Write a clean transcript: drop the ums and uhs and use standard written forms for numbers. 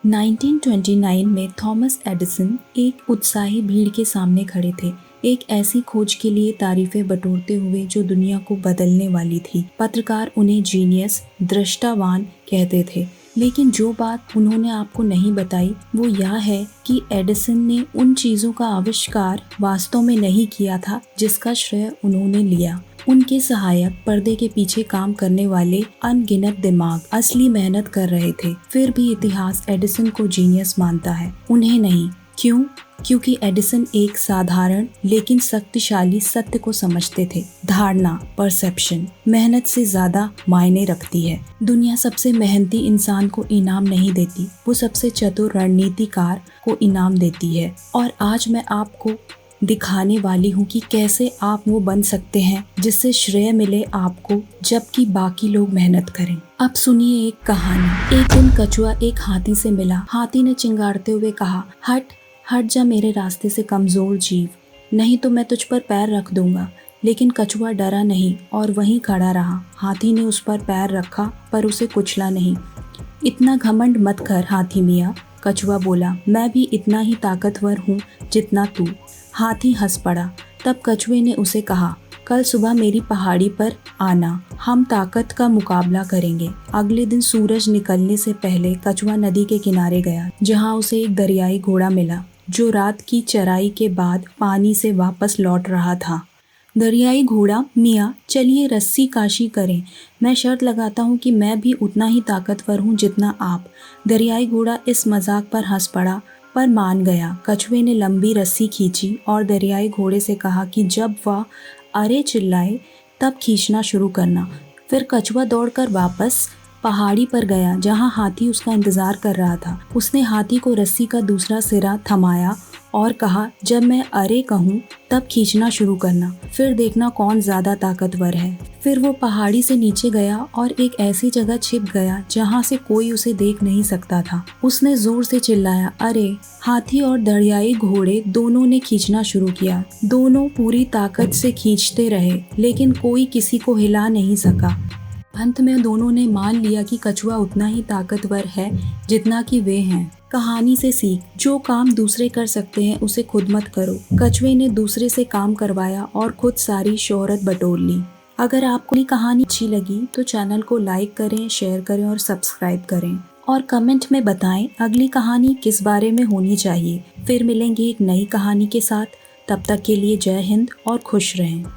1929 में Thomas Edison एक उत्साही भीड़ के सामने खड़े थे, एक ऐसी खोज के लिए तारीफें बटोरते हुए जो दुनिया को बदलने वाली थी। पत्रकार उन्हें जीनियस, दृष्टावान कहते थे, लेकिन जो बात उन्होंने आपको नहीं बताई वो यह है कि एडिसन ने उन चीजों का आविष्कार वास्तव में नहीं किया था जिसका श्रेय उन्होंने लिया। उनके सहायक पर्दे के पीछे काम करने वाले अनगिनत दिमाग असली मेहनत कर रहे थे। फिर भी इतिहास एडिसन को जीनियस मानता है, उन्हें नहीं। क्यों? क्योंकि एडिसन एक साधारण लेकिन शक्तिशाली सत्य को समझते थे। धारणा, परसेप्शन, मेहनत से ज्यादा मायने रखती है। दुनिया सबसे मेहनती इंसान को इनाम नहीं देती, वो सबसे चतुर रणनीतिकार को इनाम देती है। और आज मैं आपको दिखाने वाली हूँ कि कैसे आप वो बन सकते हैं जिससे श्रेय मिले आपको, जबकि बाकी लोग मेहनत करें। अब सुनिए एक कहानी। एक दिन कछुआ एक हाथी से मिला। हाथी ने चिंगारते हुए कहा, हट हट जा मेरे रास्ते से कमजोर जीव, नहीं तो मैं तुझ पर पैर रख दूंगा। लेकिन कछुआ डरा नहीं और वहीं खड़ा रहा। हाथी ने उस पर पैर रखा पर उसे कुचला नहीं। इतना घमंड मत कर हाथी मियाँ, कछुआ बोला, मैं भी इतना ही ताकतवर हूँ जितना तू। हाथी हंस पड़ा। तब कछुए ने उसे कहा, कल सुबह मेरी पहाड़ी पर आना, हम ताकत का मुकाबला करेंगे। अगले दिन सूरज निकलने से पहले कछुआ नदी के किनारे गया, जहाँ उसे एक दरियाई घोड़ा मिला जो रात की चराई के बाद पानी से वापस लौट रहा था। दरियाई घोड़ा, मियाँ चलिए रस्सी काशी करें, मैं शर्त लगाता हूँ कि मैं भी उतना ही ताकतवर हूँ जितना आप। दरियाई घोड़ा इस मजाक पर हंस पड़ा पर मान गया। कछुए ने लंबी रस्सी खींची और दरियाई घोड़े से कहा कि जब वह अरे चिल्लाए तब खींचना शुरू करना। फिर कछुआ दौड़कर वापस पहाड़ी पर गया जहाँ हाथी उसका इंतजार कर रहा था। उसने हाथी को रस्सी का दूसरा सिरा थमाया और कहा, जब मैं अरे कहूँ तब खींचना शुरू करना, फिर देखना कौन ज्यादा ताकतवर है। फिर वो पहाड़ी से नीचे गया और एक ऐसी जगह छिप गया जहाँ से कोई उसे देख नहीं सकता था। उसने जोर से चिल्लाया, अरे। हाथी और दरियाई घोड़े दोनों ने खींचना शुरू किया। दोनों पूरी ताकत से खींचते रहे, लेकिन कोई किसी को हिला नहीं सका। अंत में दोनों ने मान लिया कि कछुआ उतना ही ताकतवर है जितना कि वे हैं। कहानी से सीख, जो काम दूसरे कर सकते हैं उसे खुद मत करो। कछुए ने दूसरे से काम करवाया और खुद सारी शोहरत बटोर ली। अगर आपको ये कहानी अच्छी लगी तो चैनल को लाइक करें, शेयर करें और सब्सक्राइब करें। और कमेंट में बताएं अगली कहानी किस बारे में होनी चाहिए। फिर मिलेंगे एक नई कहानी के साथ। तब तक के लिए जय हिंद और खुश रहें।